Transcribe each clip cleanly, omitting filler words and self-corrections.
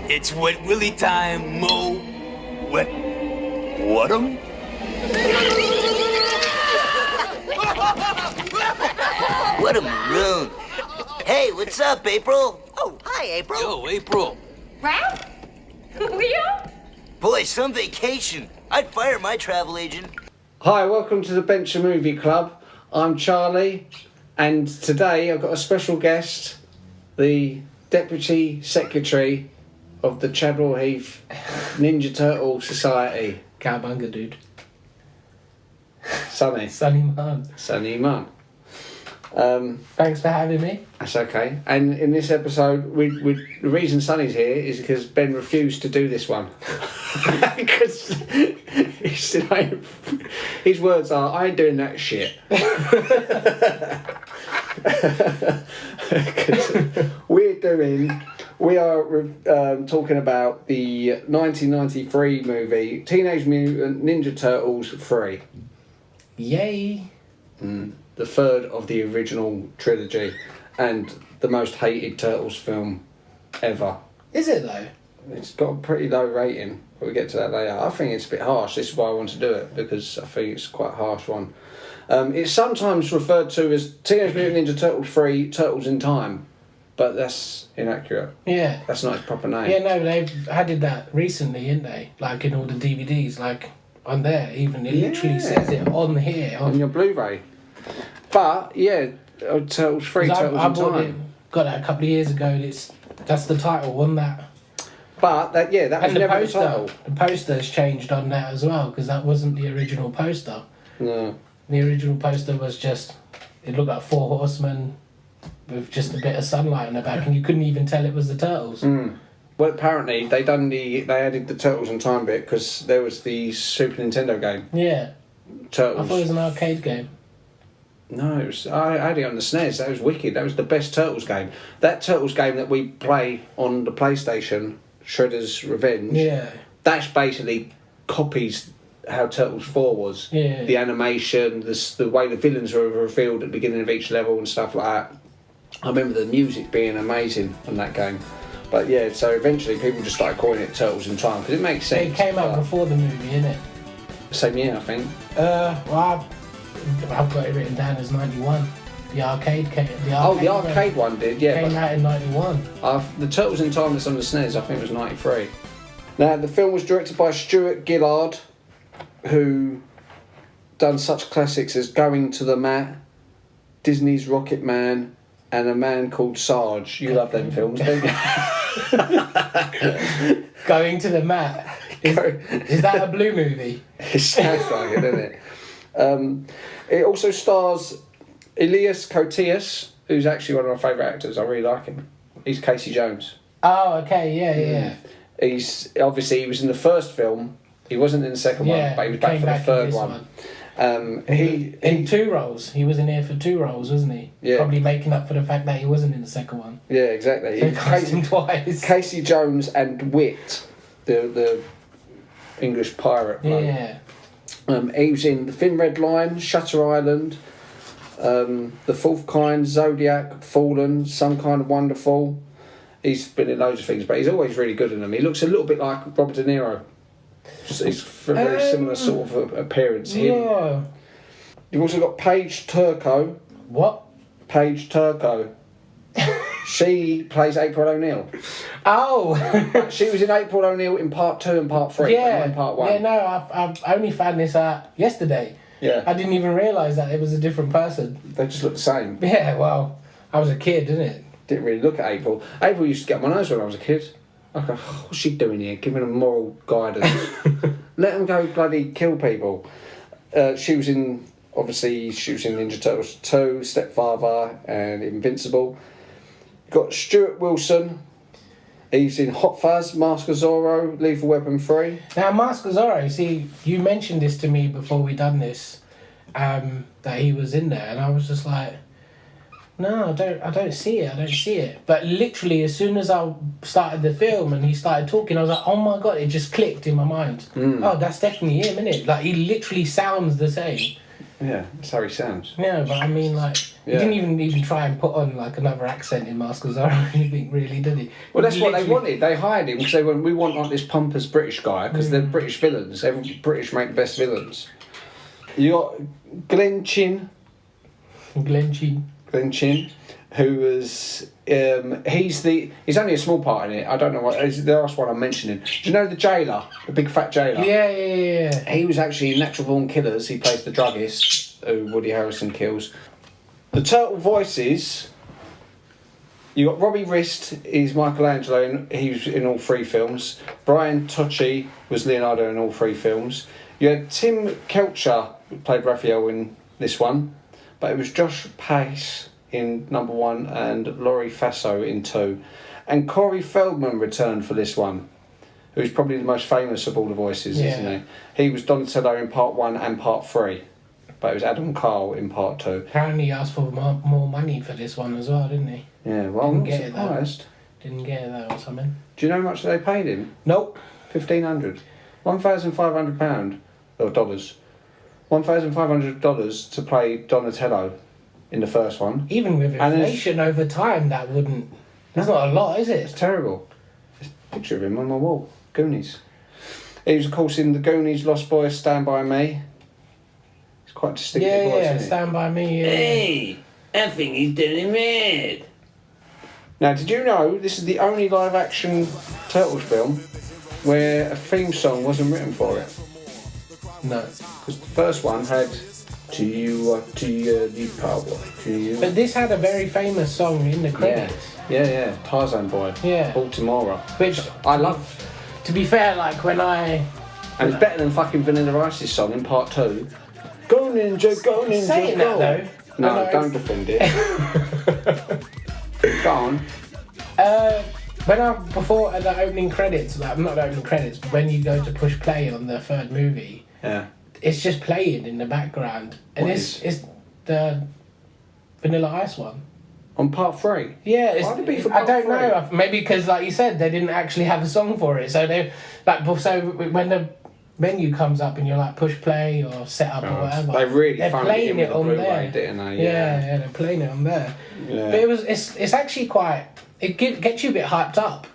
It's Wet Willy time, Mo. What'em? What a maroon. Hey, what's up, April? Oh, hi, April. Yo, April. Ralph? Leo? Boy, some vacation. I'd fire my travel agent. Hi, welcome to the Bencher Movie Club. I'm Charlie, and today I've got a special guest, the Deputy Secretary of the Chadwell Heath Ninja Turtle Society. Cowabunga, dude. Sonny. Sunny man. Sonny Munn. Thanks for having me. That's okay. And in this episode, the reason Sonny's here is because Ben refused to do this one. Because he said, his words are, I ain't doing that shit. We are talking about the 1993 movie Teenage Mutant Ninja Turtles 3. Yay. The third of the original trilogy and the most hated Turtles film ever. Is it though? It's got a pretty low rating, but we'll get to that later. I think it's a bit harsh. This is why I want to do it, because I think it's quite a harsh one. It's sometimes referred to as Teenage Mutant Ninja Turtles 3 Turtles in Time, but that's inaccurate. Yeah. That's not its proper name. Yeah, no, they've added that recently, didn't they? Like in all the DVDs, like on there even. It literally says it on here. On your Blu-ray. But, yeah, Turtles 3 Turtles in Time. Got that a couple of years ago, and that's the title, wasn't that? But, that was the never poster, the title. the poster's changed on that as well, because that wasn't the original poster. No. The original poster was just, it looked like four horsemen with just a bit of sunlight in the back, and you couldn't even tell it was the Turtles. Well, apparently they added the Turtles in Time bit because there was the Super Nintendo game. Yeah. Turtles. I thought it was an arcade game. No, it was. I had it on the SNES. That was wicked. That was the best Turtles game. That Turtles game that we play on the PlayStation, Shredder's Revenge. Yeah. That's basically copies how Turtles 4 was. Yeah. The animation, the way the villains were revealed at the beginning of each level and stuff like that. I remember the music being amazing on that game. But yeah, so eventually people just started calling it Turtles in Time because it makes sense. It came out before the movie, innit? Same year, I think. Well, I've got it written down as 91. The arcade came. The arcade one did, yeah. Came out in 91. The Turtles in Time that's on the SNES, I think, was 93. Now, the film was directed by Stuart Gillard, who done such classics as Going to the Mat, Disney's Rocket Man, and A Man Called Sarge. You love them films, don't you? Going to the Mat. Is that a blue movie? It sounds like it, doesn't it? It also stars Elias Koteas, who's actually one of my favourite actors. I really like him. He's Casey Jones. Oh, okay, yeah. He was in the first film. He wasn't in the second one, but he was back for the third one. In two roles. He was in here for two roles, wasn't he? Yeah. Probably making up for the fact that he wasn't in the second one. Yeah, exactly. They cast him twice. Casey Jones and Wit, the English pirate. Yeah. He was in The Thin Red Line, Shutter Island, The Fourth Kind, Zodiac, Fallen, Some Kind of Wonderful. He's been in loads of things, but he's always really good in them. He looks a little bit like Robert De Niro. He's a very similar sort of appearance. Yeah. You've also got Paige Turco. What? Paige Turco. She plays April O'Neil. Oh! She was in April O'Neil in part 2 and part 3, but not in part 1. Yeah, no, I've only found this out yesterday. Yeah. I didn't even realise that it was a different person. They just look the same. Yeah, well, I was a kid, didn't it? Didn't really look at April. April used to get on my nerves when I was a kid. I go, what's she doing here? Giving them moral guidance. Let them go bloody kill people. She was in Ninja Turtles 2, Stepfather and Invincible. Got Stuart Wilson. He's in Hot Fuzz, Mask of Zorro, Lethal Weapon 3. Now, Mask of Zorro, see, you mentioned this to me before we done this, that he was in there, and I was just like, no, I don't see it. But literally, as soon as I started the film and he started talking, I was like, oh my God, it just clicked in my mind. Oh, that's definitely him, innit? Like, he literally sounds the same. Yeah, that's how he sounds. Yeah, but I mean, like, he Yeah. didn't even try and put on like another accent in Mask of Zorro or anything, really, did he? Well, that's what they Literally- wanted. They hired him because they went, we want like this pompous British guy because they're British villains. Every British make the best villains. You got Glenn Chin, Glenn Chin. who was he's only a small part in it. I don't know what is the last one I'm mentioning. Do you know the jailer, the big fat jailer? Yeah. He was actually in Natural Born Killers. He plays the druggist who Woody Harrelson kills. The turtle voices. You got Robbie Wrist, he's Michelangelo, and he was in all 3 films. Brian Tucci was Leonardo in all 3 films. You had Tim Kelcher, who played Raphael in this one, but it was Josh Pace in number 1 and Laurie Faso in 2. And Corey Feldman returned for this one, who's probably the most famous of all the voices, isn't he? He was Donatello in part 1 and part 3, but it was Adam Carl in part 2. Apparently he asked for more money for this one as well, didn't he? Yeah, well, I'm not Didn't get it, though. surprised. Didn't get it though or something. Do you know how much they paid him? Nope. £1,500. £1,500 or dollars. $1,500 to play Donatello in the first one. Even with And there's- inflation over time, that wouldn't... That's not a lot, is It's it? terrible. There's a picture of him on my wall. Goonies. He was, of course, in the Goonies, Lost Boys, Stand By Me. It's quite distinctive voice, isn't it? Stand By Me. Yeah. Hey, I think he's doing mad. Now, did you know this is the only live-action Turtles film where a theme song wasn't written for it? No. Because the first one had "To You, the Power, to You." But this had a very famous song in the credits. Yeah, Tarzan Boy. Yeah. Baltimore. Which, I love, to be fair, like when I... and it's better than fucking Vanilla Ice's song in part 2. Go Ninja, go Ninja, Saying go. that though... No, I know- don't defend it. Go on. Before the opening credits, like not the opening credits, but when you go to push play on the third movie, Yeah. it's just playing in the background, and What it's the Vanilla Ice one. On part 3. Yeah, it's, Why'd it be for I don't part know. Maybe because, like you said, they didn't actually have a song for it. So they so when the menu comes up and you're like push play or set up or whatever, They really they're phoned playing it in it with the on Blu-ray, there, didn't they? Yeah, they're playing it on there. Yeah. But it's actually quite. Gets you a bit hyped up.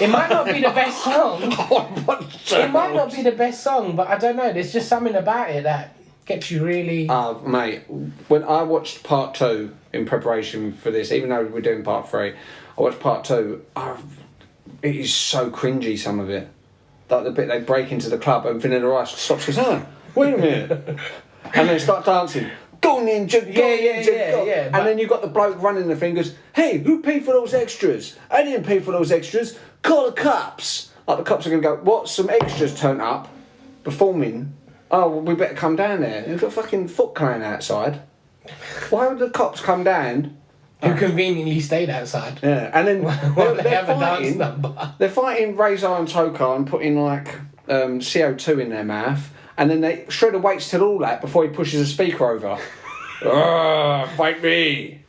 It might not be the best song. It might not be the best song, but I don't know. There's just something about it that gets you really. Mate, when I watched part 2 in preparation for this, even though we're doing part 3, I watched part 2. It is so cringy, some of it. Like the bit they break into the club and Vanilla Ice stops and goes, wait a minute. And they start dancing. Go Ninja, go Ninja, go. Yeah, and then you've got the bloke running the thing goes, hey, who paid for those extras? I didn't pay for those extras. Call the cops. Like the cops are going to go, what? Some extras turn up, performing. Oh, well, we better come down there. You've got a fucking Foot Clan outside. Why would the cops come down? Who conveniently stayed outside. Yeah, and then While they have a dance fighting. number. They're fighting Razor and Tokar and putting like CO2 in their mouth, and then Shredder waits till all that before he pushes a speaker over. Fight me!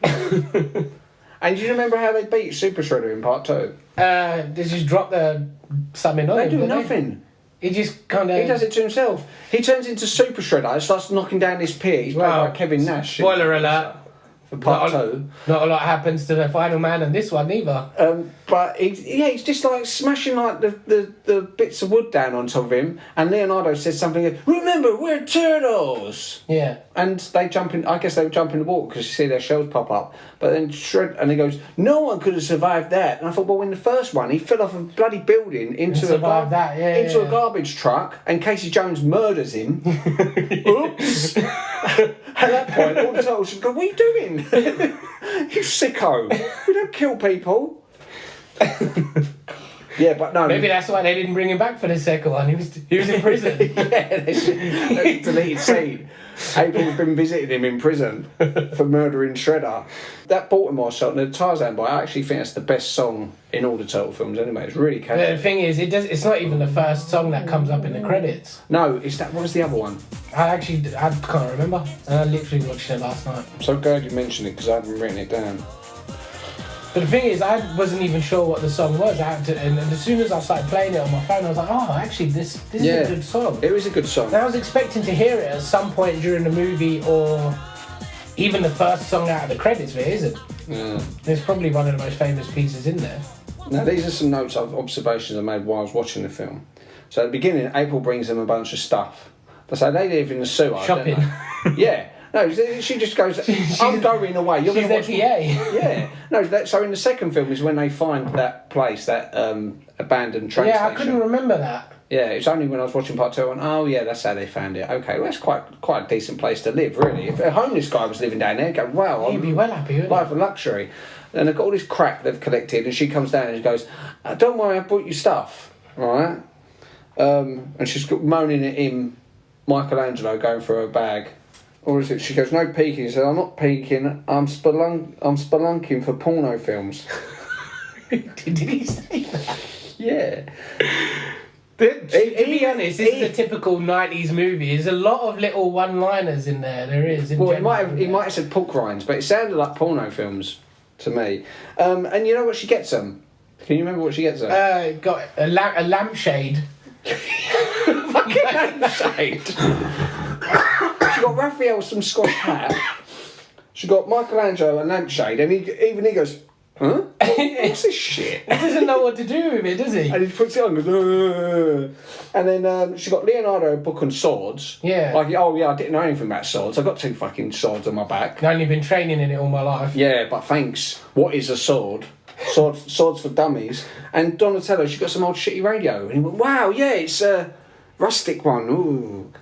And do you remember how they beat Super Shredder in part 2? They just drop the something on They him. do don't nothing. He just kind of. He does it to himself. He turns into Super Shredder and starts knocking down this pier. He's played Well, by Kevin Nash. Spoiler alert. For part Not a- 2. Not a lot happens to the final man in this one either. But he's just like smashing like the bits of wood down on top of him. And Leonardo says something. Remember, we're turtles. Yeah. And they jump in. I guess they jump in the water because you see their shells pop up. But then and he goes, no one could have survived that. And I thought, well, in the first one, he fell off a bloody building into survived that, yeah, into yeah. a garbage truck, and Casey Jones murders him. Oops. At that point, all the turtles should go, what are you doing? You sicko. We don't kill people. Yeah, but no. Maybe that's why they didn't bring him back for the second one. He was in prison. Yeah, that's a deleted scene. April's been visiting him in prison for murdering Shredder. That Baltimore song, the Tarzan Boy, I actually think that's the best song in all the Turtle films anyway. It's really catchy. But the thing is, it's not even the first song that comes up in the credits. No, what was the other one? I can't remember. And I literally watched it last night. I'm so glad you mentioned it because I haven't written it down. But the thing is, I wasn't even sure what the song was. And as soon as I started playing it on my phone, I was like, oh, actually, this is a good song. It was a good song. And I was expecting to hear it at some point during the movie or even the first song out of the credits, but it isn't. Yeah. It's probably one of the most famous pieces in there. Now, these are some observations I made while I was watching the film. So at the beginning, April brings them a bunch of stuff. So they live in the sewer. Shopping. Don't they? Yeah. No, she just goes, I'm going away. You're She's going their to PA. Yeah. No, so in the second film is when they find that place, that abandoned train station. I couldn't remember that. Yeah, it's only when I was watching part two I went, oh yeah, that's how they found it. Okay, well that's quite a decent place to live, really. If a homeless guy was living down there, he'd go, wow, He'd be well happy, wouldn't life of luxury. And they've got all this crap they've collected, and she comes down and she goes, don't worry, I brought you stuff, right? And she's moaning at him, Michelangelo, going for her bag. Or is it? She goes, no peeking. He said, I'm not peeking. I'm spelunking for porno films. Did he say that? Yeah. To be honest, this is a typical 90s movie. There's a lot of little one-liners in there. There is. Well, he might have said pork rinds, but it sounded like porno films to me. And you know what she gets them? Can you remember what she gets them? Got a lampshade. Fucking lampshade. She got Raphael some squash hat. She got Michelangelo a lampshade, and he goes, huh? What's this shit? He doesn't know what to do with it, does he? And he puts it on and goes, and then she got Leonardo a book on swords. Yeah. Like, oh yeah, I didn't know anything about swords. I got 2 fucking swords on my back. I've only been training in it all my life. Yeah, but thanks. What is a sword? Swords for dummies. And Donatello, she got some old shitty radio. And he went, wow, yeah, it's a rustic one. Ooh.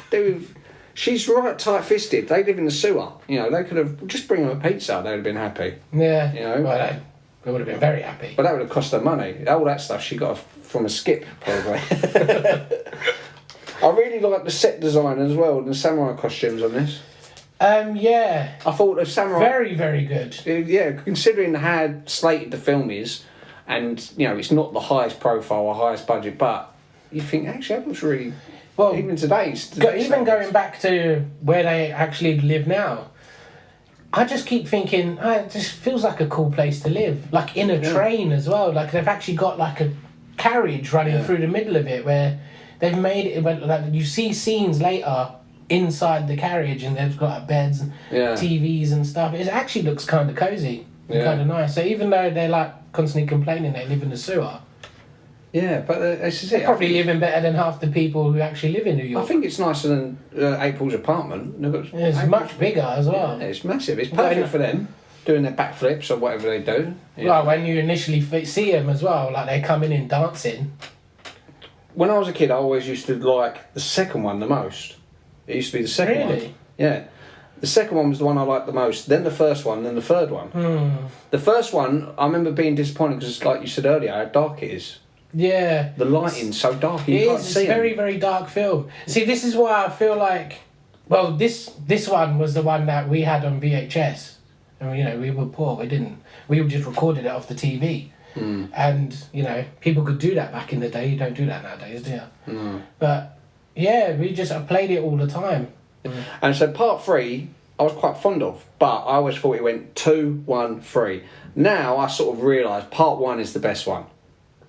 Dude, she's right tight-fisted. They live in the sewer. You know, they could have just bring them a pizza. They'd have been happy. Yeah. You know. Well, they would have been very happy. But that would have cost her money. All that stuff she got from a skip, probably. I really like the set design as well, and the samurai costumes on this. Yeah. I thought the samurai... Very, very good. Yeah, considering how slated the film is, and, you know, it's not the highest profile or highest budget, but you think, actually, that looks really... Well, even today's even going back to where they actually live now, I just keep thinking, it just feels like a cool place to live. Like in a train as well. Like they've actually got like a carriage running through the middle of it where they've made it, like you see scenes later inside the carriage and they've got like, beds and TVs and stuff. It actually looks kind of cozy and kind of nice. So even though they're like constantly complaining they live in the sewer, yeah, but this is it. They're probably living better than half the people who actually live in New York. I think it's nicer than April's apartment. It's much bigger as well. Yeah, it's massive. It's perfect for them, doing their backflips or whatever they do. Yeah. Well, when you initially see them as well, like they're coming in dancing. When I was a kid, I always used to like the second one the most. It used to be the second one. Really? Yeah. The second one was the one I liked the most, then the first one, then the third one. The first one, I remember being disappointed because, like you said earlier, how dark it is. Yeah. The lighting's so dark. You can't see it's a very, very dark film. See, this is why I feel like... Well, this one was the one that we had on VHS. And, you know, we were poor. We just recorded it off the TV. And, you know, people could do that back in the day. You don't do that nowadays, do you? No. But, yeah, we just played it all the time. And so part 3, I was quite fond of. But I always thought it went 2, 1, 3. Now I sort of realise part 1 is the best one.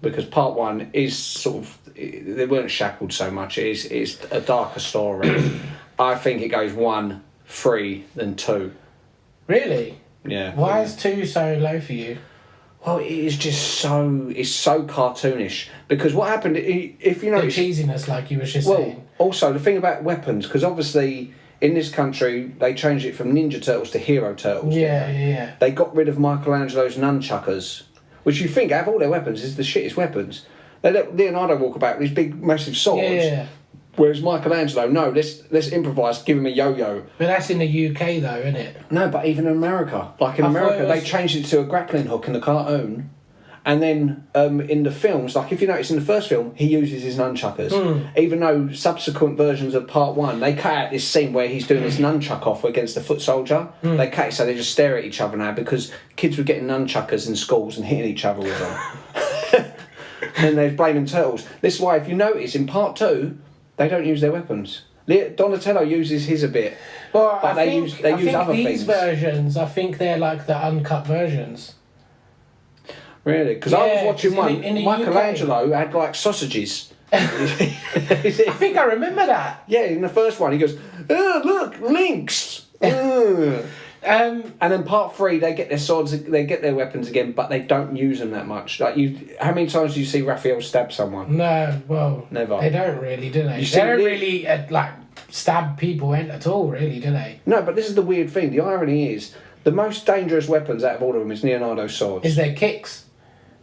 Because part 1 is sort of... They weren't shackled so much. It's a darker story. I think it goes 1, 3, then 2. Really? Yeah. Why is 2 so low for you? Well, it is just so... It's so cartoonish. Because what happened... If you know... The cheesiness, like you were just saying. Also, the thing about weapons... Because obviously, in this country, they changed it from Ninja Turtles to Hero Turtles. Yeah. They got rid of Michelangelo's nunchuckers. Which you think, out of all their weapons, is the shittest weapons. They let Leonardo walk about with these big, massive swords. Yeah. Whereas Michelangelo, no, let's improvise, give him a yo-yo. But that's in the UK, though, isn't it? No, but even in America. Like in America, they changed it to a grappling hook in the cartoon. And then in the films, like if you notice in the first film, he uses his nunchuckers. Even though subsequent versions of part 1, they cut out this scene where he's doing his nunchuck off against the foot soldier. They cut it so they just stare at each other now because kids were getting nunchuckers in schools and hitting each other with them. And they're blaming turtles. This is why, if you notice, in part 2, they don't use their weapons. Donatello uses his a bit. Well, but they use other these things. Versions, I think they're like the uncut versions. Really? Because I was Yeah, watching 'cause one. in the Michelangelo had like sausages. I think I remember that. Yeah, in the first one he goes, "Oh look, lynx." And then part 3, they get their swords, they get their weapons again, but they don't use them that much. Like how many times do you see Raphael stab someone? No, well, Never. They don't really, do they? You They don't see, really like stab people at all, really, do they? No, but this is the weird thing. The irony is, the most dangerous weapons out of all of them is Leonardo's swords. Is their kicks?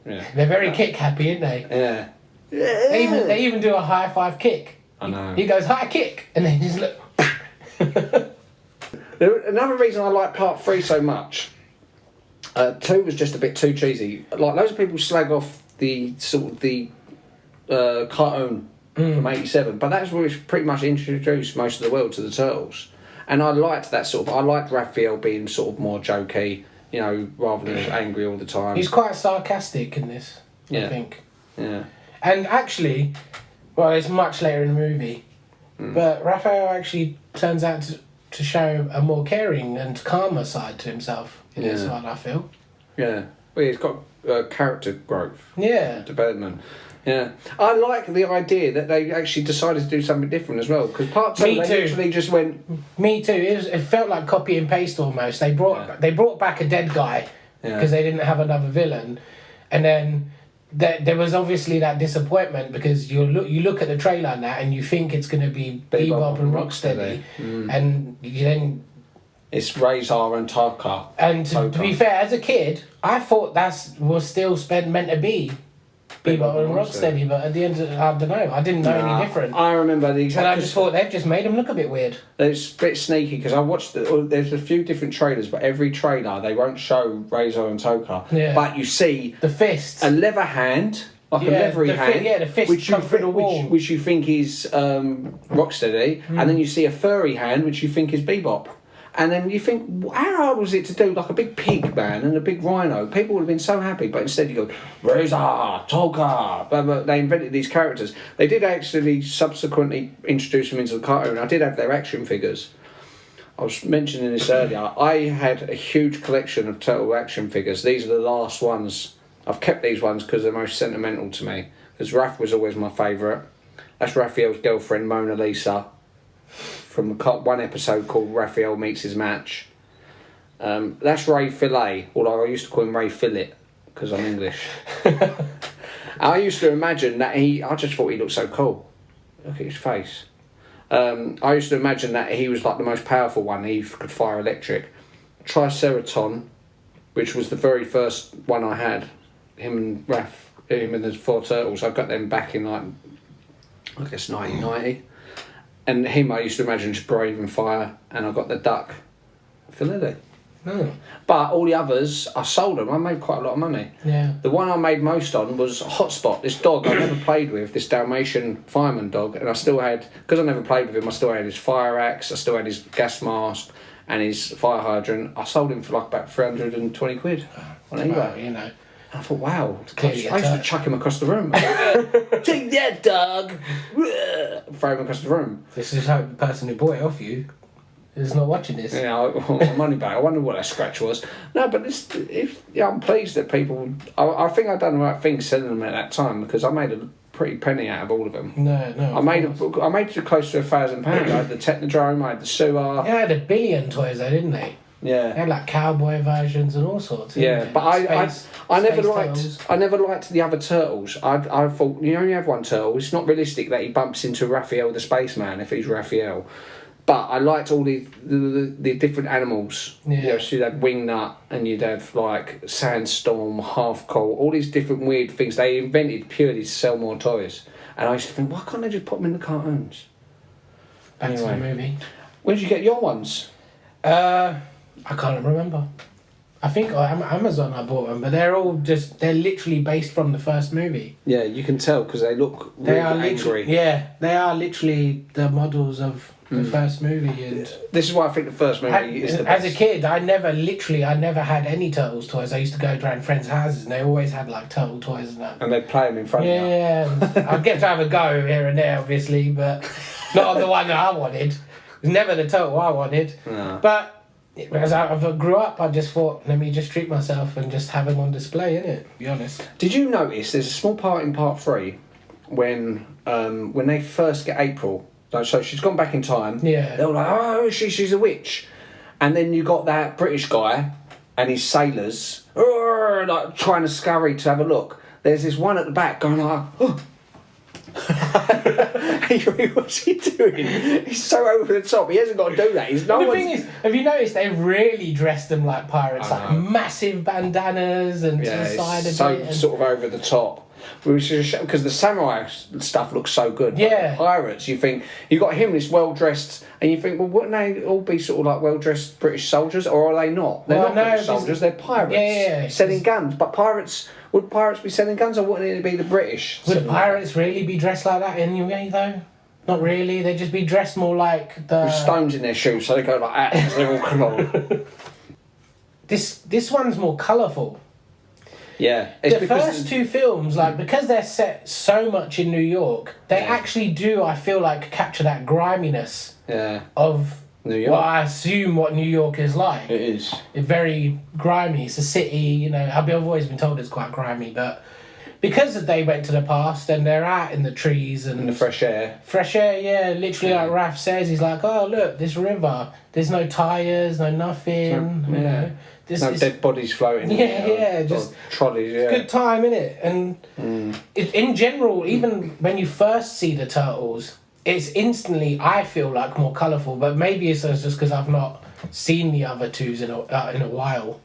Yeah. They're very kick happy, aren't they? Yeah. They even do a high five kick. I know. He goes high kick, and then just look. Another reason I like part 3 so much, 2 was just a bit too cheesy. Like, loads of people slag off the sort of the cartoon from '87, but that's where it's pretty much introduced most of the world to the Turtles. And I liked that sort of. I liked Raphael being sort of more jokey, you know, rather than angry all the time. He's quite sarcastic in this, I think. Yeah. And actually, well, it's much later in the movie, but Raphael actually turns out to show a more caring and calmer side to himself in this one, I feel. Yeah. Well, he's got character growth. Yeah. Development. Yeah. I like the idea that they actually decided to do something different as well, because part 2 Me they too. literally just went... Me too. It felt like copy and paste almost. They brought back a dead guy because they didn't have another villain, and then there was obviously that disappointment because you look at the trailer now and you think it's going to be Bebop and Rocksteady, and you then It's Razor and Taka. and to be fair, as a kid, I thought was still meant to be Bebop and Rocksteady, but at the end, I don't know. I didn't know any different. I remember the exact... And I just thought they've just made him look a bit weird. It's a bit sneaky because I watched... there's a few different trailers, but every trailer they won't show Razor and Toka. Yeah. But you see The fists. a leather hand, like a leathery hand. the fist which you come through the wall. which you think is Rocksteady, and then you see a furry hand, which you think is Bebop. And then you think, how hard was it to do like a big pig man and a big rhino? People would have been so happy, but instead you go, Razor, Toka. But they invented these characters. They did actually subsequently introduce them into the cartoon. I did have their action figures. I was mentioning this earlier. I had a huge collection of Turtle action figures. These are the last ones. I've kept these ones because they're most sentimental to me. Because Raph was always my favourite. That's Raphael's girlfriend, Mona Lisa, from one episode called Raphael Meets His Match. That's Ray Fillet, although I used to call him Ray Fillet because I'm English. I used to imagine that I just thought he looked so cool. Look at his face. I used to imagine that he was like the most powerful one. He could fire electric. Triceraton, which was the very first one I had, him and the 4 Turtles. I got them back in like, I guess 1990. And him, I used to imagine just breathing fire, and I got the duck for Lily. Oh. But all the others, I sold them. I made quite a lot of money. Yeah. The one I made most on was Hotspot, this dog I never played with, this Dalmatian fireman dog, and I still had, because I never played with him, I still had his fire axe, I still had his gas mask, and his fire hydrant. I sold him for like about 320 quid on eBay. Well, you know. I thought, wow, I Clearly used to chuck him across the room. Take that, dog! Throw him across the room. This is how the person who bought it off you is not watching this. Yeah, I want my money back. I wonder what that scratch was. No, but I'm pleased that people... I think I've done the right thing selling them at that time because I made a pretty penny out of all of them. No. I made it close to £1,000. I had the Technodrome, I had the sewer. They had 1 billion toys though, didn't they? Yeah. They had like cowboy versions and all sorts. Yeah, but I never Turtles. liked the other turtles. I thought you only have one turtle. It's not realistic that he bumps into Raphael the spaceman if he's Raphael. But I liked all the different animals. Yeah. You know, so you'd have Wingnut and you'd have like Sandstorm, Half Coal, all these different weird things they invented purely to sell more toys. And I used to think, why can't they just put them in the cartoons? Back to the movie. Where did you get your ones? I can't remember. I think on Amazon I bought them, but they're literally based from the first movie. Yeah, you can tell because they look really angry. They are literally the models of the first movie. And this is why I think the first movie is the best. As a kid, I never had any Turtles toys. I used to go around friends' houses and they always had like Turtle toys and that. And they'd play them in front of you. Yeah, I'd get to have a go here and there, obviously, but not on the one that I wanted. It was never the Turtle I wanted. No. But As I grew up, I just thought, let me just treat myself and just have them on display, innit? To be honest. Did you notice there's a small part in part 3 when they first get April? So she's gone back in time. Yeah. They're all like, oh, she's a witch. And then you got that British guy and his sailors like trying to scurry to have a look. There's this one at the back going like, oh. What's he doing? He's so over the top. He hasn't got to do that. The thing is, have you noticed they've really dressed them like pirates, like massive bandanas and to the side of it, and sort of over the top. Which is because the samurai stuff looks so good. Yeah. Like the pirates, you think you got him this well dressed, and you think, well, wouldn't they all be sort of like well dressed British soldiers, or are they not? They're not British soldiers. They're pirates selling guns. But would pirates be selling guns, or wouldn't it be the British? Would pirates really be dressed like that anyway, though? Not really. They'd just be dressed more like the... with stones in their shoes, so they go like that as they walk along. This one's more colourful. Yeah. The first two films, like, because they're set so much in New York, they actually do, I feel like, capture that griminess of New York. Well, I assume what New York is like. It is. It's very grimy. It's a city, you know. I've always been told it's quite grimy, but because they went to the past and they're out in the trees and... in the fresh air. Fresh air, yeah. Literally, like Raph says, he's like, oh, look, this river. There's no tyres, no nothing, you know. No dead bodies floating. Just trolleys. Yeah, good time, innit? And in general, even when you first see the turtles, it's instantly, I feel like, more colourful. But maybe it's just because I've not seen the other twos in a while.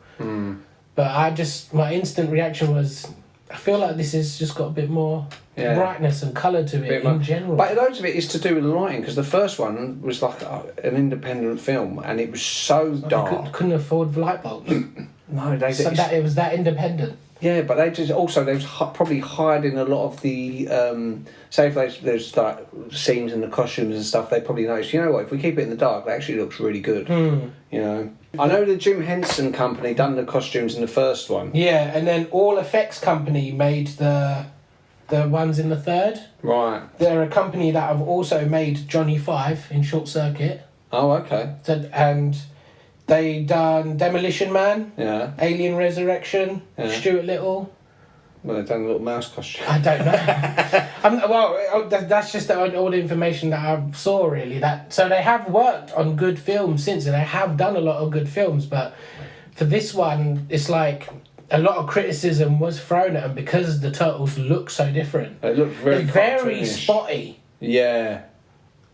But my instant reaction was, I feel like this has just got a bit more brightness and colour to it in general. But loads of it is to do with the lighting, because the first one was like an independent film, and it was so dark. Couldn't afford light bulbs. No, it was that independent. Yeah, but they was probably hiding a lot of the say if there's like scenes and the costumes and stuff, they probably noticed, you know what, if we keep it in the dark, it actually looks really good. You know, I know the Jim Henson Company done the costumes in the first one. Yeah, and then All Effects Company made the ones in the third. Right. They're a company that have also made Johnny Five in Short Circuit. Oh, okay. And they done Demolition Man. Yeah. Alien Resurrection. Yeah. Stuart Little. Well, they've done a little mouse costume. I don't know. That's just all the information that I saw, really. So they have worked on good films since, and they have done a lot of good films, but for this one, it's like a lot of criticism was thrown at them because the turtles look so different. They look very spotty. Yeah.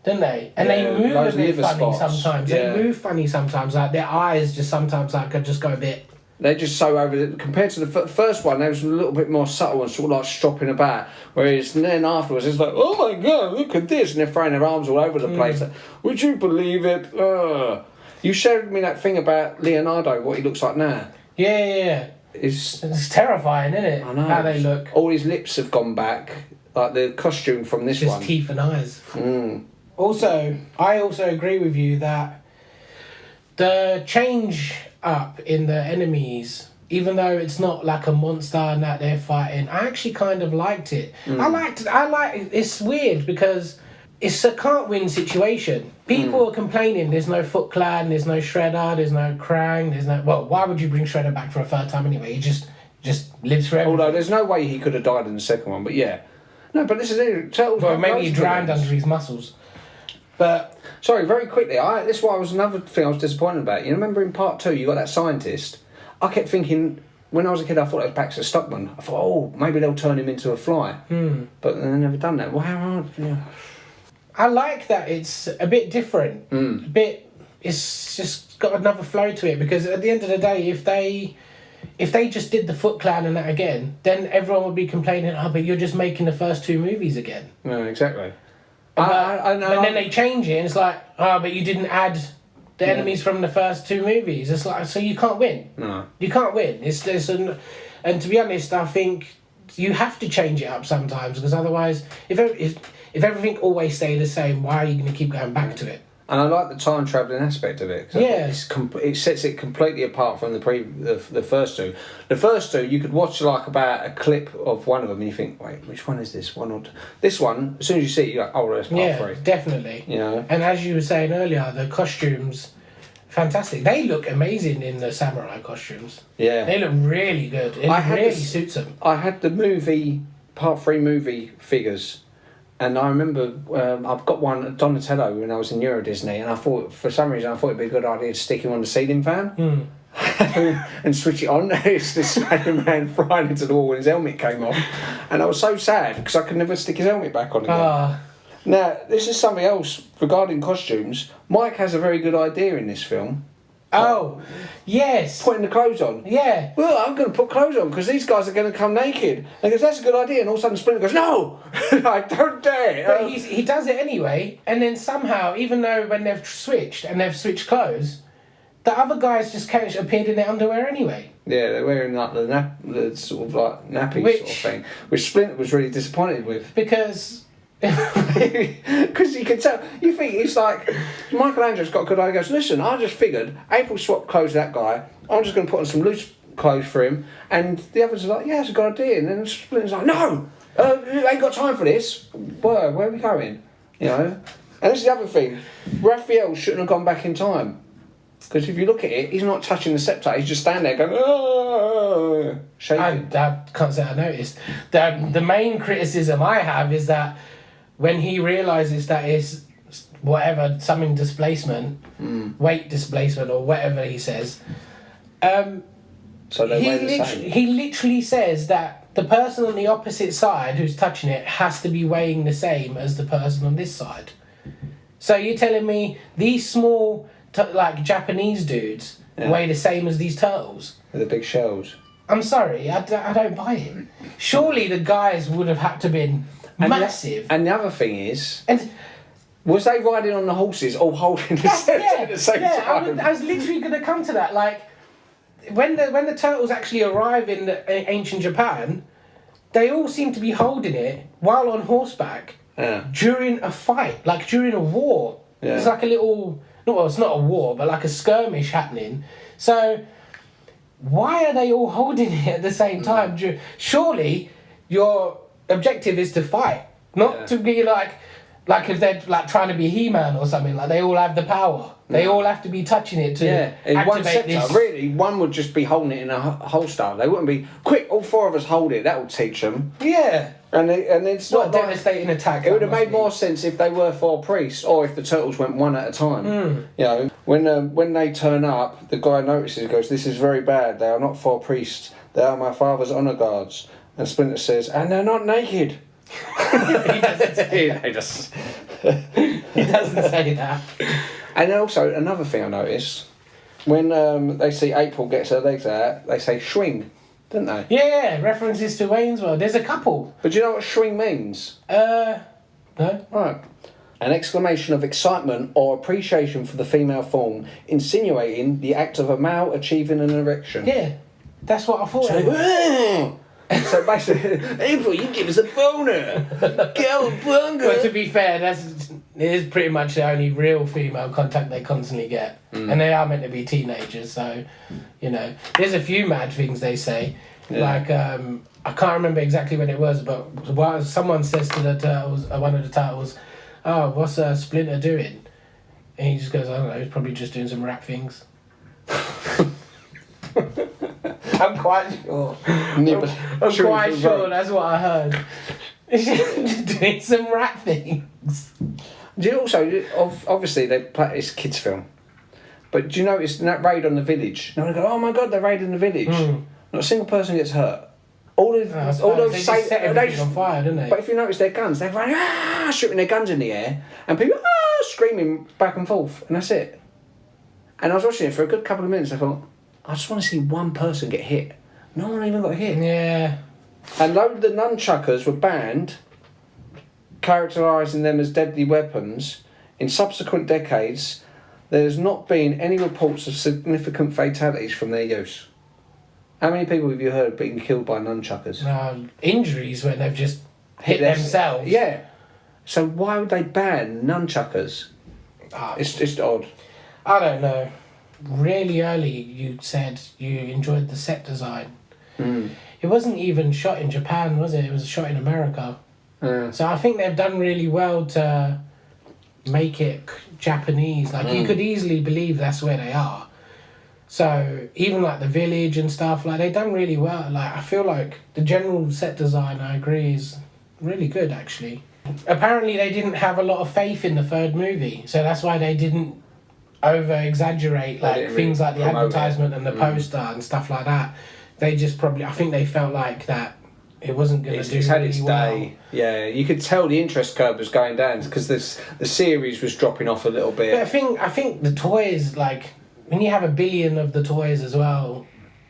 Don't they? And they move a bit funny sometimes. Yeah. They move funny sometimes. Like their eyes just sometimes just go a bit... They're just so over it. Compared to the first one, they was a little bit more subtle and sort of like stropping about. Whereas then afterwards, it's like, oh my God, look at this. And they're throwing their arms all over the place. Like, would you believe it? You showed me that thing about Leonardo, what he looks like now. Yeah. It's terrifying, isn't it? I know. How they look. All his lips have gone back. Like the costume from this one. Just teeth and eyes. Also, I also agree with you that the change up in the enemies, even though it's not like a monster and that they're fighting, I actually kind of liked it. I like it's weird because it's a can't win situation. People are complaining there's no Foot Clan, there's no Shredder, there's no Krang, there's no... Well, why would you bring Shredder back for a third time anyway? He just lives forever. Although there's no way he could have died in the second one, but yeah. No, but this is it. Well, maybe he drowned under his muscles. But... Sorry, very quickly, this was another thing I was disappointed about. You remember in part 2, you got that scientist? I kept thinking, when I was a kid, I thought it was Baxter Stockman. I thought, oh, maybe they'll turn him into a fly. But they've never done that. Wow. Yeah. I like that it's a bit different. It's just got another flow to it, because at the end of the day, if they just did the Foot Clan and that again, then everyone would be complaining, but you're just making the first two movies again. No, exactly. And then they change it and it's like, but you didn't add the enemies from the first two movies. It's like, so you can't win. No. You can't win. And to be honest, I think you have to change it up sometimes, because otherwise, if everything always stayed the same, why are you going to keep going back to it? And I like the time travelling aspect of it. Yeah. It sets it completely apart from the first two. The first two, you could watch like about a clip of one of them and you think, wait, which one is this? This one, as soon as you see it, you're like, oh, that's part 3. Definitely. You know? And as you were saying earlier, the costumes fantastic. They look amazing in the samurai costumes. Yeah. They look really good. It really suits them. I had the movie, Part 3 movie figures. And I remember I've got one at Donatello when I was in Euro Disney, and I thought, for some reason, it'd be a good idea to stick him on the ceiling fan and switch it on. It's this Spider-Man flying into the wall and his helmet came off. And I was so sad because I could never stick his helmet back on again. Now, this is something else regarding costumes. Mike has a very good idea in this film. Oh, yes. Putting the clothes on. Yeah. Well, I'm going to put clothes on because these guys are going to come naked. And he goes, that's a good idea. And all of a sudden Splinter goes, no! I don't dare. But he does it anyway. And then somehow, even though when they've switched and they've switched clothes, the other guys just appeared in their underwear anyway. Yeah, they're wearing like the sort of like nappy sort of thing. Which Splinter was really disappointed with. Because... Because you can tell, you think it's like Michelangelo's got a good idea. He goes, listen, I just figured April swapped clothes with that guy. I'm just going to put on some loose clothes for him. And the others are like, yeah, it's a good idea. And then Splinter's like, no, you ain't got time for this. Where are we going? You know. And this is the other thing. Raphael shouldn't have gone back in time. Because if you look at it, he's not touching the scepter. He's just standing there going, oh, shaking. I can't say I noticed. The main criticism I have is that when he realises that it's whatever, something displacement, weight displacement or whatever he says, so he literally says that the person on the opposite side who's touching it has to be weighing the same as the person on this side. So you're telling me these small, like Japanese dudes weigh the same as these turtles? With the big shells. I'm sorry, I don't buy it. Surely the guys would have had to been... massive. And the other thing is, and was they riding on the horses all holding the scepter at the same time? I was literally going to come to that. Like, when the turtles actually arrive in ancient Japan, they all seem to be holding it while on horseback during a fight, like during a war. Yeah. It's like a little... well, it's not a war, but like a skirmish happening. So, why are they all holding it at the same time? Surely, your objective is to fight, not to be like if they're like trying to be He-Man or something. Like they all have the power. They all have to be touching it to activate one scepter, this. Really, one would just be holding it in a holster. They wouldn't be quick. All four of us hold it. That will teach them. Yeah. And it's not a devastating attack. It would have made more sense if they were four priests, or if the turtles went one at a time. You know, when they turn up, the guy notices, goes, "This is very bad. They are not four priests. They are my father's honour guards." And Splinter says, "And they're not naked." He doesn't say that. He doesn't say that. And then also another thing I noticed, when they see April gets her legs out, they say "swing," don't they? Yeah, references to Wayne's World. There's a couple. But do you know what "swing" means? No. Right. An exclamation of excitement or appreciation for the female form, insinuating the act of a male achieving an erection. Yeah, that's what I thought. So basically, April, you give us a boner. Cowabunga. But to be fair, it is pretty much the only real female contact they constantly get. And they are meant to be teenagers, so, you know. There's a few mad things they say. Yeah. Like, I can't remember exactly when it was, but someone says to the turtles, one of the turtles, "Oh, what's Splinter doing?" And he just goes, "I don't know, he's probably just doing some rap things." I'm quite sure. I'm quite sure that's what I heard. Doing some rap things. Do you also, obviously, it's a kids' film, but do you notice in that raid on the village? No one go, "Oh my God, they're raiding the village." Not a single person gets hurt. All those they just set everything on fire, don't they? But if you notice their guns, they're running, shooting their guns in the air, and people screaming back and forth, and that's it. And I was watching it for a good couple of minutes. I thought, I just want to see one person get hit. No one even got hit. Yeah. And though the nunchuckers were banned, characterising them as deadly weapons, in subsequent decades, there has not been any reports of significant fatalities from their use. How many people have you heard being killed by nunchuckers? Injuries when they've just hit themselves. Yeah. So why would they ban nunchuckers? It's just odd. I don't know. Really early you said you enjoyed the set design. It wasn't even shot in Japan, was it? It was shot in America. So I think they've done really well to make it Japanese. Like you could easily believe that's where they are. So even like the village and stuff, like they done really well. Like I feel like the general set design, I agree, is really good actually. Apparently they didn't have a lot of faith in the third movie, so that's why they didn't over exaggerate like things like the advertisement and the poster and stuff like that. They just probably, I think they felt like that it wasn't going to do had really its well. day. Yeah, you could tell the interest curve was going down because the series was dropping off a little bit. But I think the toys, like when you have 1 billion of the toys as well,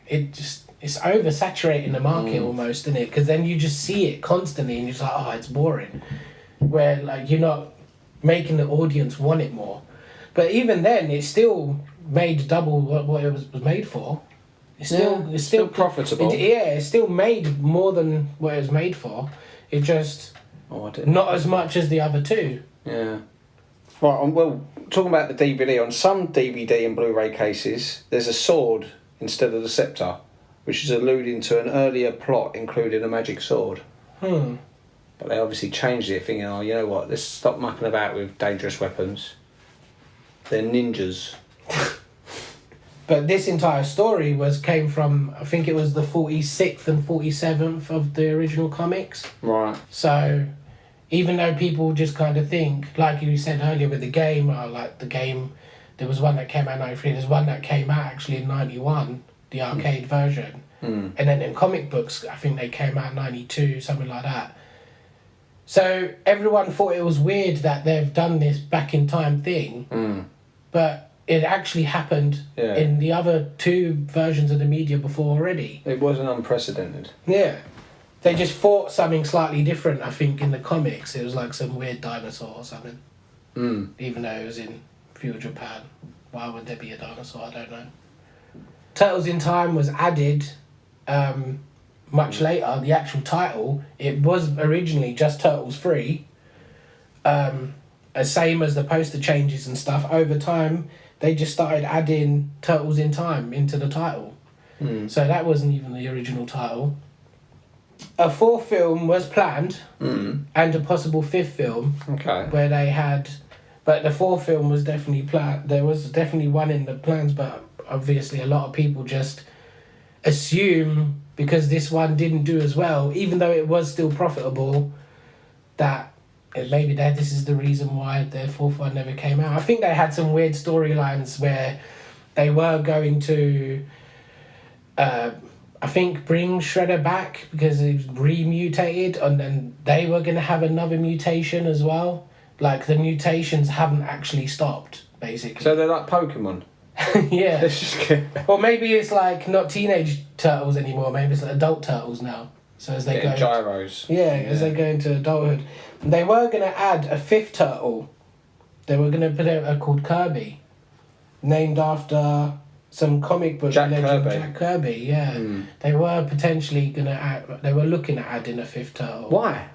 it's oversaturating the market almost, isn't it? Because then you just see it constantly and you're just like, oh, it's boring. Where like you're not making the audience want it more. But even then, it still made double what it was made for. It's still profitable. It's still made more than what it was made for. It just not as much as the other two. Yeah. Right, well, talking about the DVD, on some DVD and Blu-ray cases, there's a sword instead of the scepter, which is alluding to an earlier plot including a magic sword. But they obviously changed it, thinking, oh, you know what, let's stop mucking about with dangerous weapons. They're ninjas. But this entire story came from, I think it was the 46th and 47th of the original comics. Right. So, even though people just kind of think, like you said earlier with the game, like the game, there was one that came out in 93, there's one that came out actually in 91, the arcade version. And then in comic books, I think they came out in 92, something like that. So, everyone thought it was weird that they've done this back in time thing, but it actually happened in the other two versions of the media before already. It wasn't unprecedented. Yeah. They just fought something slightly different, I think, in the comics. It was like some weird dinosaur or something. Even though it was in Feudal Japan. Why would there be a dinosaur? I don't know. Turtles in Time was added much later. The actual title, it was originally just Turtles 3. Same as the poster changes and stuff. Over time, they just started adding Turtles in Time into the title. So that wasn't even the original title. A fourth film was planned, and a possible fifth film. Okay. Where they had... But the fourth film was definitely planned. There was definitely one in the plans, but obviously a lot of people just assume, because this one didn't do as well, even though it was still profitable, that maybe this is the reason why the fourth one never came out. I think they had some weird storylines where they were going to, I think, bring Shredder back because he's re-mutated, and then they were going to have another mutation as well. Like, the mutations haven't actually stopped, basically. So they're like Pokemon? Yeah. Let's just get... Or maybe it's like not teenage turtles anymore, maybe it's like adult turtles now. So as they go... gyros. As they go into adulthood. They were going to add a fifth turtle. They were going to put it called Kirby. Named after some comic book legend, Jack Kirby, yeah. They were potentially going to add... They were looking at adding a fifth turtle. Why?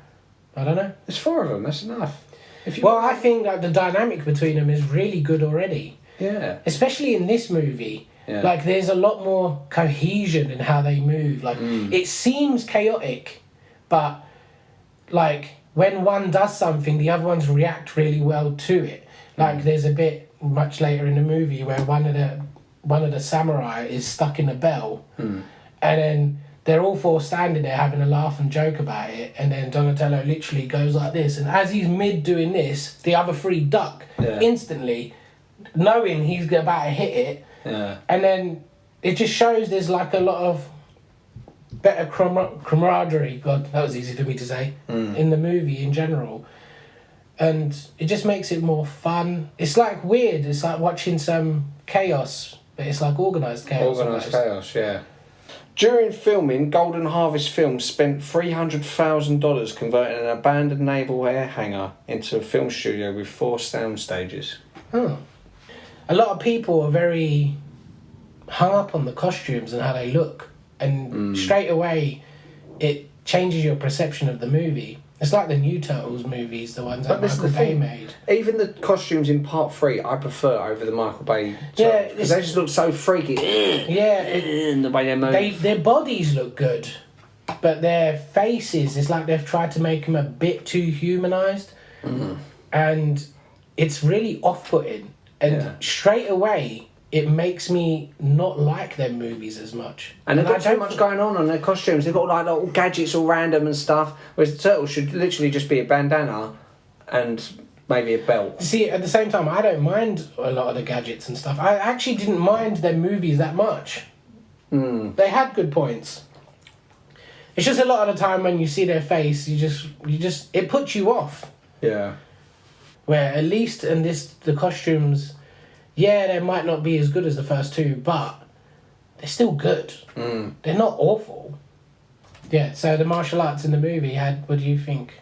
I don't know. There's 4 of them, that's enough. I think that the dynamic between them is really good already. Yeah. Especially in this movie. Yeah. Like, there's a lot more cohesion in how they move. Like, it seems chaotic, but, like, when one does something, the other ones react really well to it. Like, there's a bit much later in the movie where one of the samurai is stuck in a bell, and then they're all 4 standing there having a laugh and joke about it, and then Donatello literally goes like this, and as he's mid doing this, the other 3 duck instantly, knowing he's about to hit it. And then it just shows there's like a lot of better camaraderie, God, that was easy for me to say, in the movie in general. And it just makes it more fun. It's like weird, it's like watching some chaos, but it's like organised chaos. Organised chaos, yeah. During filming, Golden Harvest Films spent $300,000 converting an abandoned naval air hangar into a film studio with 4 sound stages. Oh. A lot of people are very hung up on the costumes and how they look. And straight away, it changes your perception of the movie. It's like the new Turtles movies, the ones that Michael Bay made. Even the costumes in Part 3, I prefer over the Michael Bay Turtles. Because they just look so freaky. And the way they move. Their bodies look good, but their faces, it's like they've tried to make them a bit too humanised. And it's really off-putting. And straight away, it makes me not like them movies as much. And they've got so much going on their costumes. They've got like little gadgets all random and stuff. Whereas the turtles should literally just be a bandana and maybe a belt. See, at the same time, I don't mind a lot of the gadgets and stuff. I actually didn't mind their movies that much. They had good points. It's just a lot of the time when you see their face, you just it puts you off. Yeah. Where at least in the costumes, yeah, they might not be as good as the first two, but they're still good. They're not awful. Yeah, so the martial arts in the movie what do you think,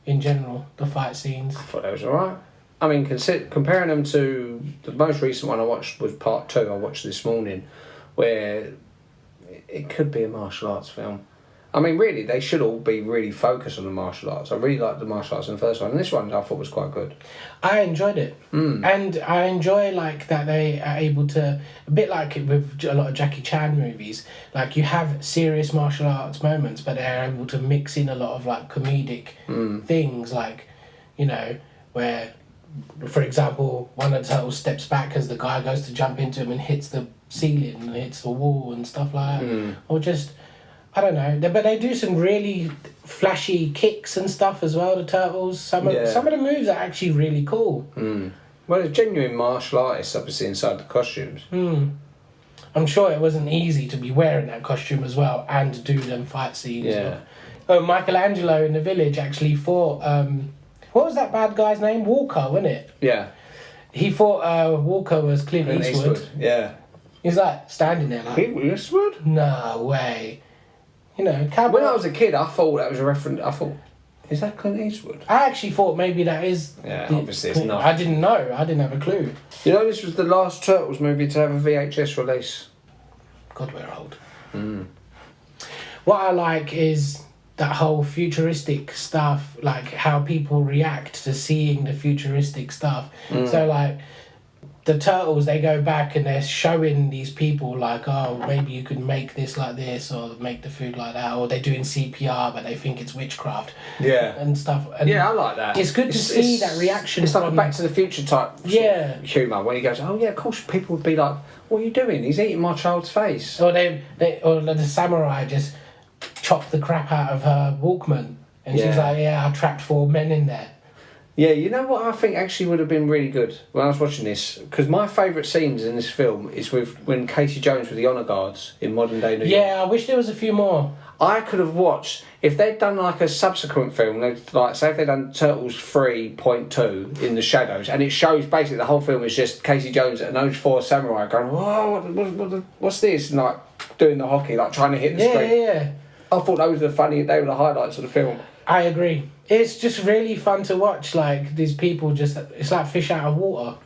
in general, the fight scenes? I thought that was alright. I mean, comparing them to the most recent one I watched was part 2, I watched this morning, where it could be a martial arts film. I mean, really, they should all be really focused on the martial arts. I really liked the martial arts in the first one, and this one I thought was quite good. I enjoyed it. And I enjoy, like, that they are able to, a bit like with a lot of Jackie Chan movies, like, you have serious martial arts moments, but they're able to mix in a lot of, like, comedic things, like, you know, where, for example, one of the turtles steps back as the guy goes to jump into him and hits the ceiling and hits the wall and stuff like that. Or just... I don't know, but they do some really flashy kicks and stuff as well, the turtles. Some of the moves are actually really cool. Well, there's genuine martial artists obviously inside the costumes. I'm sure it wasn't easy to be wearing that costume as well and do them fight scenes. Yeah. Oh, Michelangelo in the Village actually fought... what was that bad guy's name? Walker, wasn't it? Yeah. He fought... Walker was Clint Eastwood. Yeah. He's like standing there like... Clint Eastwood? No way. You know, cowboy... When I was a kid, I thought that was a reference. I thought, is that Clint Eastwood? I actually thought maybe that is... Yeah, obviously it's not. I didn't know. I didn't have a clue. You know, this was the last Turtles movie to have a VHS release. God, we're old. What I like is that whole futuristic stuff, like how people react to seeing the futuristic stuff. So, like... The turtles, they go back and they're showing these people like, oh, maybe you could make this like this or make the food like that, or they're doing CPR but they think it's witchcraft. Yeah. And stuff. And I like that. It's good to see that reaction. It's like a Back to the Future type humour when he goes, oh yeah, of course people would be like, what are you doing? He's eating my child's face. Or or the samurai just chopped the crap out of her Walkman and she's like, yeah, I trapped 4 men in there. Yeah, you know what I think actually would have been really good when I was watching this? Because my favourite scenes in this film is when Casey Jones with the Honour Guards in modern day New York. Yeah, I wish there was a few more. I could have watched, if they'd done like a subsequent film, like say if they'd done Turtles 3.2 in the shadows, and it shows basically the whole film is just Casey Jones and those 4 samurai going, whoa, what's this? And like doing the hockey, like trying to hit the screen. Yeah. I thought they were the highlights of the film. I agree. It's just really fun to watch, like, these people just... It's like fish out of water.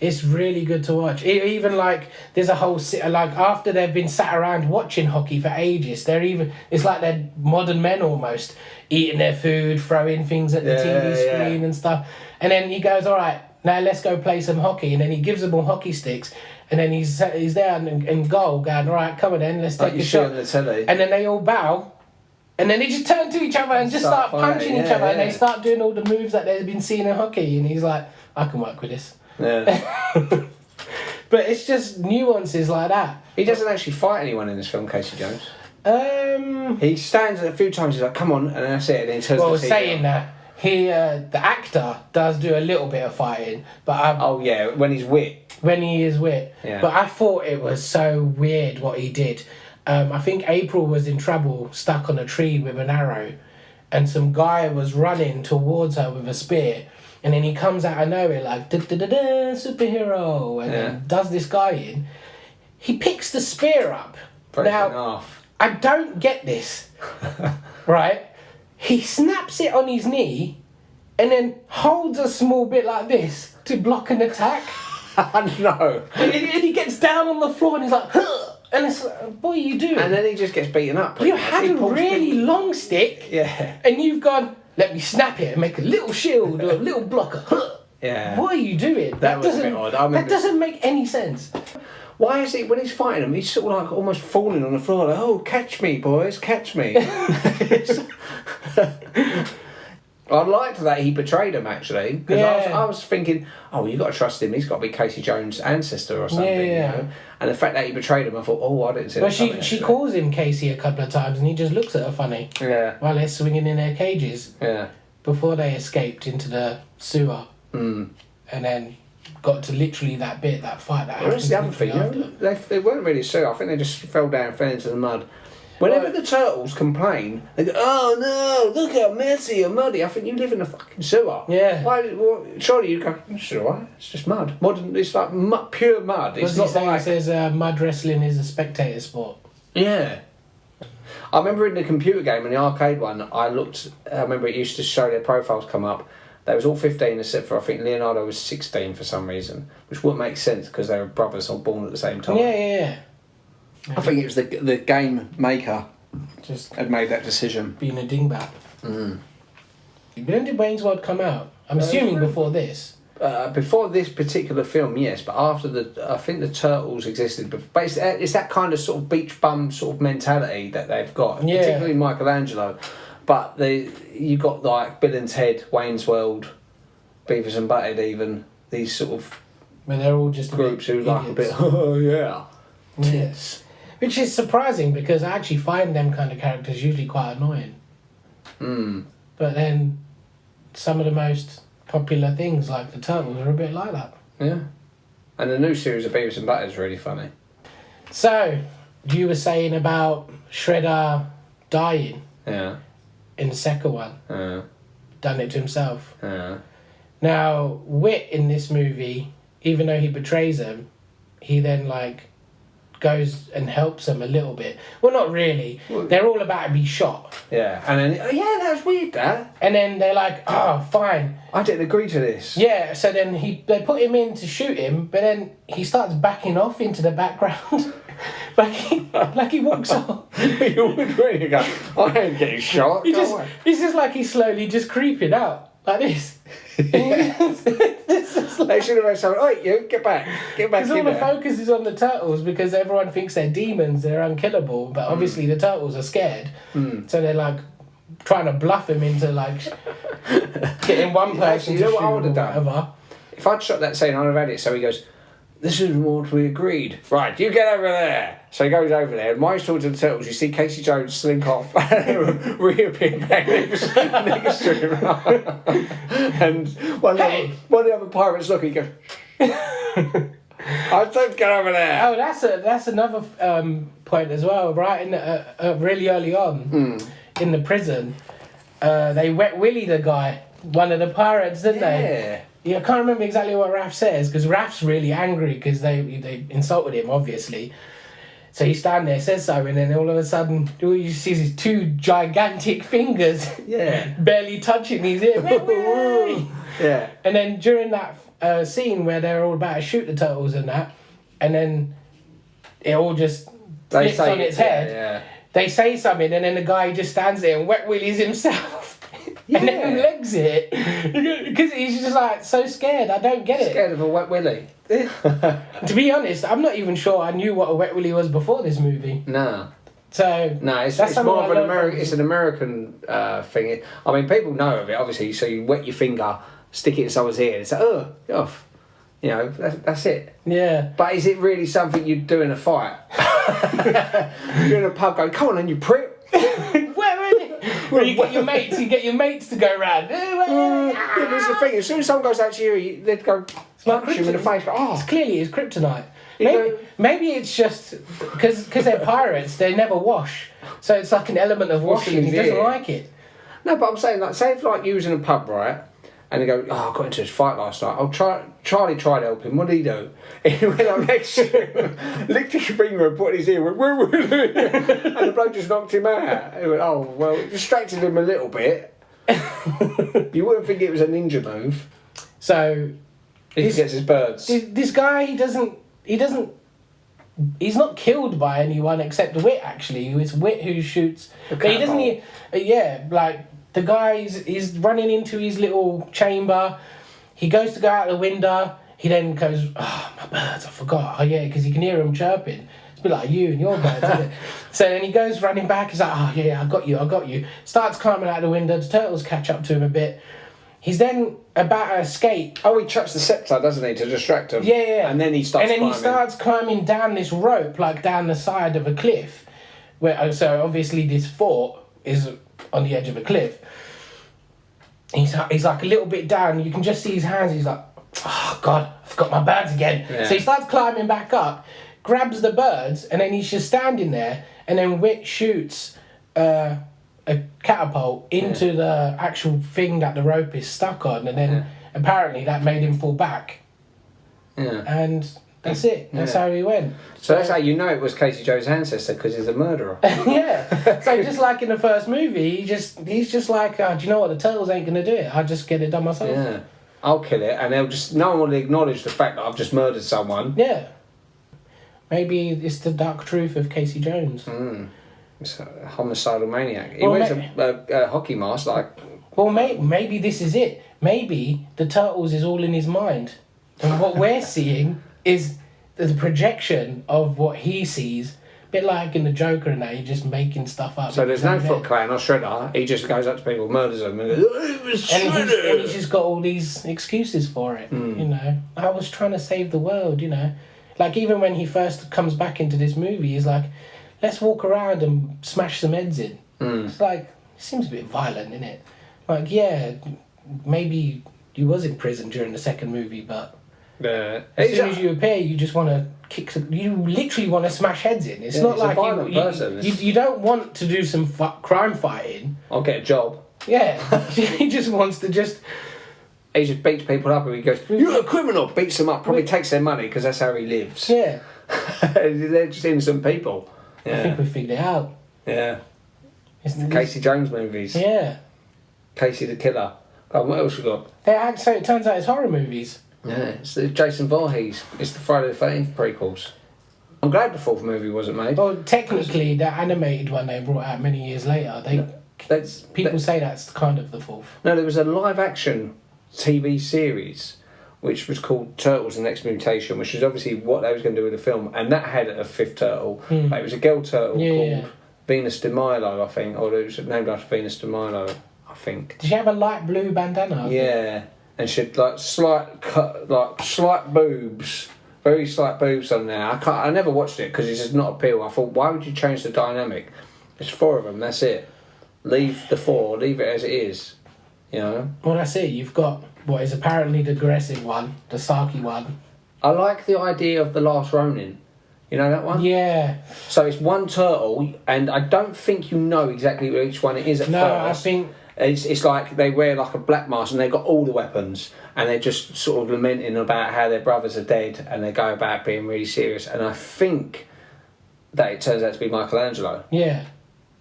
It's really good to watch. Even, like, there's a whole... Like, after they've been sat around watching hockey for ages, it's like they're modern men almost, eating their food, throwing things at the TV screen and stuff. And then he goes, all right, now let's go play some hockey. And then he gives them all hockey sticks. And then he's there in goal going, all right, come on then, let's take a shot. On the telly. And then they all bow. And then they just turn to each other and just start punching each other. And they start doing all the moves that they've been seeing in hockey. And he's like, I can work with this. Yeah. But it's just nuances like that. He doesn't actually fight anyone in this film, Casey Jones. He stands a few times, he's like, come on, and then that's it. And then he turns well, the TV saying on. that, the actor does do a little bit of fighting. But when he's wit. When he is wit. Yeah. But I thought it was so weird what he did. I think April was in trouble, stuck on a tree with an arrow, and some guy was running towards her with a spear, and then he comes out of nowhere like, da-da-da-da, superhero, and then does this guy in. He picks the spear up. Now, I don't get this, right? He snaps it on his knee, and then holds a small bit like this to block an attack. No. And he gets down on the floor, and he's like, huh! And it's like, what are you doing? And then he just gets beaten up. You had a really long stick. Yeah. And you've gone, let me snap it and make a little shield or a little blocker. Yeah. What are you doing? That was a bit odd. That doesn't make any sense. Why is it when he's fighting him, he's sort of like almost falling on the floor, like, oh, catch me, boys, catch me. I liked that he betrayed him, actually. Because Yeah. I was thinking, oh, you got to trust him. He's got to be Casey Jones' ancestor or something. Yeah. You know? And the fact that he betrayed him, I thought, oh, I didn't see But that coming, she actually. calls him Casey a couple of times and he just looks at her funny Yeah, while they're swinging in their cages yeah. before they escaped into the sewer. Mm. And then got to literally that fight that Well, that's happens the other thing. literally You know, they weren't really sure. I think they just fell into the mud. Whenever Right. the turtles complain, they go, "Oh no, look how messy and muddy." I think you live in a fucking sewer. Yeah. Surely you go, "It's all right. It's just mud. Modern. It's like pure mud. What's It's he not saying? like." He says mud wrestling is a spectator sport. Yeah. I remember in the computer game, in the arcade one, I remember it used to show their profiles come up. They was all 15 except for, I think, Leonardo was 16 for some reason, which wouldn't make sense because they were brothers all born at the same time. Yeah. I think it was the game maker Just had made that decision. being a dingbat. Mm. When did Wayne's World come out? I'm assuming before this. Before this particular film, yes, but after I think the Turtles existed. But it's that kind of sort of beach bum sort of mentality that they've got, Yeah. particularly Michelangelo. But you got like Bill and Ted, Wayne's World, Beavis and Butthead, even these sort of Where they're all just groups who like a bit. idiots. Oh yeah, Yeah. tits. Which is surprising because I actually find them kind of characters usually quite annoying. Mm. But then some of the most popular things like the Turtles are a bit like that. Yeah, and the new series of Beavis and Butthead is really funny. So, you were saying about Shredder dying Yeah, in the second one. Done it to himself. yeah. Now, Wit in this movie, even though he betrays him, he then goes and helps them a little bit. Well, not really. They're all about to be shot. Yeah, and then that was weird. That And then they're like, oh, fine. I didn't agree to this. Yeah, so then they put him in to shoot him, but then he starts backing off into the background. like he walks off. You would really go, I ain't getting shot. It's just like he's slowly just creeping out. Like this. They should have had someone, oi, you, get back Because all in the there. focus is on the turtles because everyone thinks they're demons, they're unkillable, but obviously the turtles are scared. So they're trying to bluff him into getting one person you know to what I shoot would him or have done? whatever. If I'd shot that scene, I'd have had it so he goes, this is what we agreed. Right, you get over there. So he goes over there, and while he's talking to the turtles, you see Casey Jones slink off and reappear back next to him. And one of the other pirates look, he goes, I don't get over there. Oh, that's another point as well, right? Really early on in the prison, they wet willy the guy, one of the pirates, didn't they? Yeah, I can't remember exactly what Raph says because Raph's really angry because they insulted him, obviously. So he stands there, says something, and then all of a sudden, all you see is his two gigantic fingers, barely touching his ear. Yeah. And then during that scene where they're all about to shoot the turtles and that, and then it all just flips on its head. Yeah. They say something, and then the guy just stands there and wet willies himself. And then legs it because he's just so scared. I don't get it. Scared of a wet willy. To be honest, I'm not even sure I knew what a wet willy was before this movie. No. So No, it's that's more of something an American. It's an American thing. I mean, people know of it, obviously. So you wet your finger, stick it in someone's ear, and it's get off. You know, that's it. Yeah. But is it really something you'd do in a fight? You're in a pub going, come on, then you prick. Where you get your mates to go round. Yeah, but it's the thing. As soon as someone goes out to you, they'd go punch him in the face. It's clearly his kryptonite. Maybe it's just because they're pirates. They never wash, so it's like an element of washing. He doesn't like it. No, but I'm saying say if you was in a pub, right? And they go, I got into this fight last night. Charlie tried to help him. What did he do? He went up next to him, licked his finger and put in his ear, went, woo. And the bloke just knocked him out. He went, oh, well, it distracted him a little bit. You wouldn't think it was a ninja move. So He gets his birds. This guy, he's not killed by anyone except Wit, actually. It's Wit who shoots. But he doesn't... the guy is running into his little chamber. He goes to go out the window. He then goes, oh, my birds, I forgot. Oh, yeah, because you can hear him chirping. It's be like you and your birds, isn't it? So then he goes running back. He's like, oh, yeah, I got you. Starts climbing out the window. The turtles catch up to him a bit. He's then about to escape. Oh, he chucks the scepter, doesn't he, to distract him? Yeah. And then he starts climbing down this rope, like down the side of a cliff. So obviously this fort is on the edge of a cliff. He's like a little bit down. You can just see his hands. He's like, oh, God, I forgot my birds again. Yeah. So he starts climbing back up, grabs the birds, and then he's just standing there. And then Wit shoots a catapult into the actual thing that the rope is stuck on. And then apparently that made him fall back. Yeah. And that's it. That's how he went. So that's how you know it was Casey Jones' ancestor, because he's a murderer. Yeah. So just like in the first movie, he's just like, do you know what? The turtles ain't gonna do it. I'll just get it done myself. Yeah. I'll kill it, and no one will acknowledge the fact that I've just murdered someone. Yeah. Maybe it's the dark truth of Casey Jones. It's a homicidal maniac. He wears a hockey mask, like. Well, maybe this is it. Maybe the turtles is all in his mind, and what we're seeing is the projection of what he sees. A bit like in the Joker and that, he's just making stuff up. So there's no Foot Clan or Shredder. He just goes up to people, murders them, and goes, "Oh, it was Shredder." And he's just got all these excuses for it. You know, I was trying to save the world. You know, like even when he first comes back into this movie, he's like, let's walk around and smash some heads in. It's like, it seems a bit violent, isn't it? Like, yeah, maybe he was in prison during the second movie, but as soon as you appear, you just want to you literally want to smash heads in. It's not like you don't want to do some crime fighting. I'll get a job. Yeah, he just wants to just... He just beats people up and he goes, "You're a criminal!" Beats them up, probably takes their money because that's how he lives. Yeah. They're just innocent people. Yeah. I think we figured it out. Yeah. Casey Jones movies. Yeah. Casey the Killer. Oh, what else you got? So it turns out it's horror movies. Yeah, it's the Jason Voorhees. It's the Friday the 13th prequels. I'm glad the fourth movie wasn't made. Well, technically, the animated one they brought out many years later, people say that's kind of the fourth. No, there was a live-action TV series which was called Turtles: The Next Mutation, which was obviously what they was going to do with the film, and that had a fifth turtle. But it was a girl turtle called Venus de Milo, I think, or it was named after Venus de Milo, I think. Did she have a light blue bandana? Yeah, and she had like slight boobs, very slight boobs on there. I never watched it because it does not appeal. I thought, why would you change the dynamic? There's four of them. That's it. Leave it as it is. You know. Well, that's it. You've got what is apparently the aggressive one, the Saki one. I like the idea of the Last Ronin. You know that one? Yeah. So it's one turtle, and I don't think you know exactly which one it is at first. No, I think... It's like they wear like a black mask and they've got all the weapons, and they're just sort of lamenting about how their brothers are dead, and they go about being really serious. And I think that it turns out to be Michelangelo. Yeah.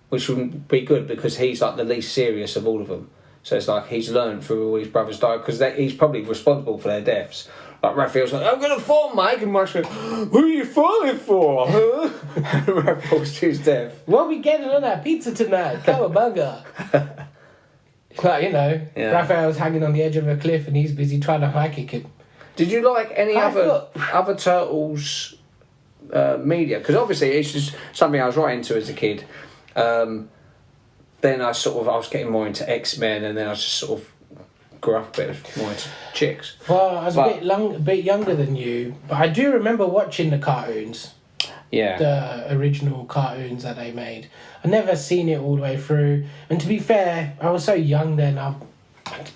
Which would be good because he's like the least serious of all of them. So it's like he's learned through all his brothers died, because he's probably responsible for their deaths. Like Raphael's like, I'm going to fall, Mike, and Mike's like, who are you falling for? Huh? Raphael's to his death. What are we getting on that pizza tonight? Cowabunga. Like, you know, Raphael's hanging on the edge of a cliff and he's busy trying to high kick him. Did you like any other Turtles media? Because obviously it's just something I was right into as a kid. Then I was getting more into X-Men, and then I just sort of grew up a bit more into chicks. Well, I was a bit younger than you, but I do remember watching the cartoons. Yeah. The original cartoons that they made. I never seen it all the way through. And to be fair, I was so young then, I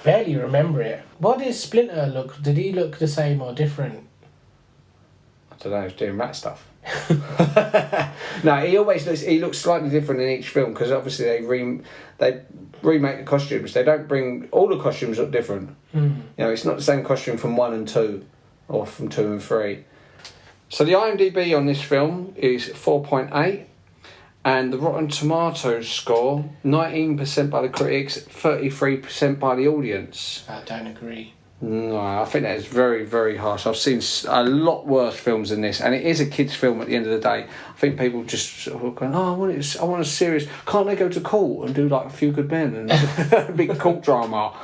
barely remember it. What did Splinter look? Did he look the same or different? I don't know, he was doing rat stuff. No, he looks slightly different in each film, because obviously they remake the costumes. They don't bring... All the costumes look different. You know, it's not the same costume from 1 and 2, or from 2 and 3. So the IMDb on this film is 4.8, and the Rotten Tomatoes score, 19% by the critics, 33% by the audience. I don't agree. No, I think that is very, very harsh. I've seen a lot worse films than this, and it is a kids' film at the end of the day. I think people just sort of going, I want a serious... Can't they go to court and do like A Few Good Men and a big court drama?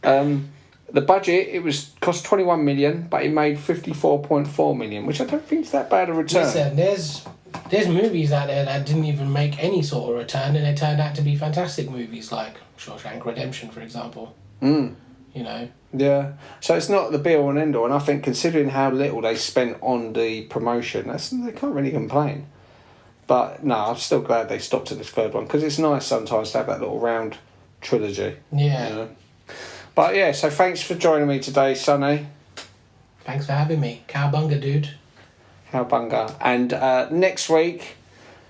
The budget, cost 21 million, but it made 54.4 million, which I don't think is that bad a return. Listen, there's movies out there that didn't even make any sort of return, and they turned out to be fantastic movies, like Shawshank Redemption, for example. You know. Yeah. So it's not the be all and end all, and I think considering how little they spent on the promotion, they can't really complain. But no, I'm still glad they stopped at this third one, because it's nice sometimes to have that little round trilogy. Yeah. You know? But yeah, so thanks for joining me today, Sonny. Thanks for having me. Cowbunga, dude. Cowbunga. And next week,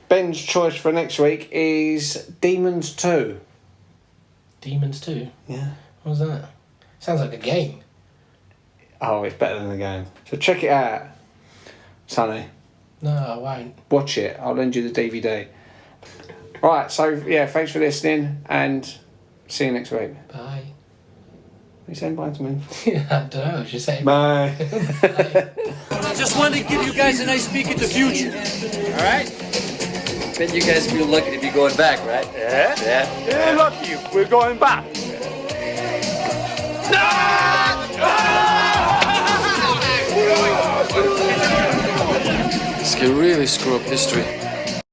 Ben's choice for next week is Demons 2. Demons 2? Yeah. What was that? Sounds like a game. Oh, it's better than the game. So check it out, Sonny. No, I won't. Watch it. I'll lend you the DVD. Right, so yeah, thanks for listening, and see you next week. Bye. You saying bye to me? I don't know, just saying Bye. Just wanted to give you guys a nice peek at the future. All right? Bet you guys feel lucky to be going back, right? Yeah? Yeah, lucky. We're going back. This can really screw up history.